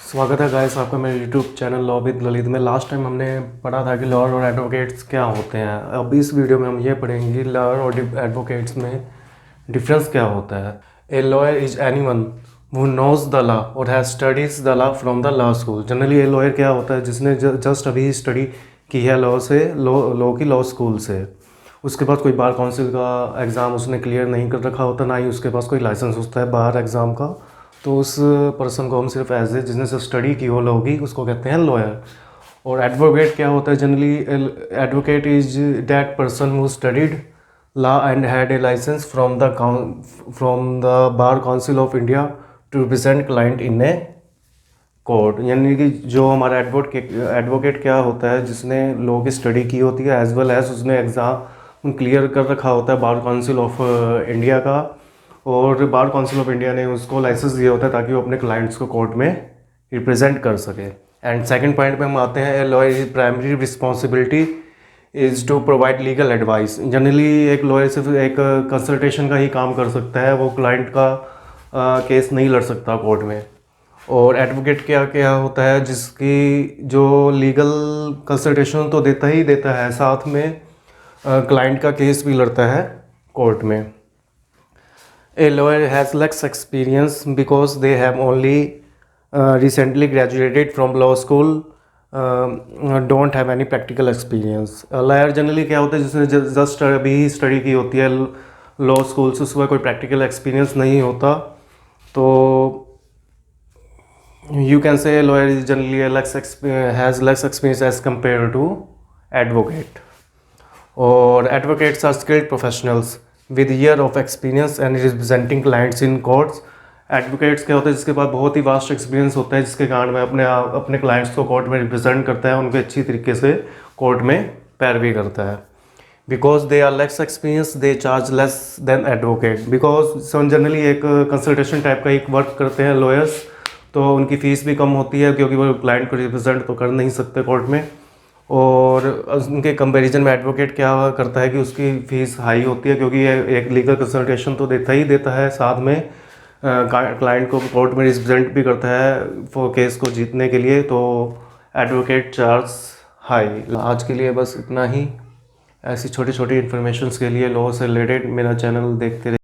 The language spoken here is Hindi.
स्वागत है गाइस आपका मेरे YouTube channel law with Lalit में। लास्ट टाइम हमने पढ़ा था कि लॉयर और एडवोकेट्स क्या होते हैं। अब इस वीडियो में हम ये पढ़ेंगे लॉयर और एडवोकेट्स में डिफरेंस क्या होता है। A lawyer is anyone who knows the law और has studies the law from the law school. Generally a lawyer क्या होता है जिसने जस्ट अभी स्टडी की है लॉ की लॉ स्कूल से। उसके बाद कोई बार काउंसिल का एग्ज़ाम उसने क्लियर नहीं कर रखा होता, ना ही उसके पास कोई लाइसेंस होता है बाहर एग्ज़ाम का। तो उस पर्सन को हम सिर्फ एज ए जिसने सिर्फ स्टडी की हो लॉ की उसको कहते हैं लॉयर। और एडवोकेट क्या होता है, generally advocate is that person who studied law and had a license from the Bar Council of India to represent client in a court. यानी कि जो हमारा एडवोकेट क्या होता है जिसने लॉ की स्टडी की होती है एज वेल एज उसने एग्ज़ाम क्लियर कर रखा होता है बार काउंसिल ऑफ इंडिया का, और बार काउंसिल ऑफ इंडिया ने उसको लाइसेंस दिया होता है ताकि वो अपने क्लाइंट्स को कोर्ट में रिप्रेजेंट कर सके। एंड सेकंड पॉइंट पे हम आते हैं, lawyer primary responsibility is to provide legal advice. Generally एक लॉयर सिर्फ एक कंसल्टेशन का ही काम कर सकता है, वो क्लाइंट का केस नहीं लड़ सकता कोर्ट में। और एडवोकेट क्या क्या होता है जिसकी जो लीगल कंसल्टेशन तो देता ही देता है, साथ में क्लाइंट का केस भी लड़ता है कोर्ट में। A lawyer has less experience because they have only recently graduated from law school, don't have any practical experience. Lawyer generally क्या होता है जिसने जस्ट अभी स्टडी की होती है लॉ स्कूल से, उसका कोई प्रैक्टिकल एक्सपीरियंस नहीं होता। तो you can say lawyer is generally has less experience as compared to advocate. और advocates are skilled professionals with year of experience and representing clients in courts. Advocates क्या होता है जिसके पास बहुत ही वास्ट एक्सपीरियंस होता है, जिसके कारण में अपने क्लाइंट्स को कोर्ट में रिप्रेजेंट करता है, उनके अच्छी तरीके से कोर्ट में पैरवी करता है। Because they are less experience they charge less than advocate. Because generally एक कंसल्टेशन टाइप का एक वर्क करते हैं लॉयर्स, तो उनकी फ़ीस भी कम होती है क्योंकि वो क्लाइंट को रिप्रेजेंट तो कर नहीं सकते कोर्ट में। और उनके कंपैरिजन में एडवोकेट क्या करता है कि उसकी फ़ीस हाई होती है क्योंकि ये एक लीगल कंसल्टेशन तो देता ही देता है, साथ में क्लाइंट को कोर्ट में रिप्रेजेंट भी करता है वो केस को जीतने के लिए। तो एडवोकेट चार्ज हाई। आज के लिए बस इतना ही। ऐसी छोटी छोटी इन्फॉर्मेशंस के लिए लॉ से रिलेटेड मेरा चैनल देखते रहिए।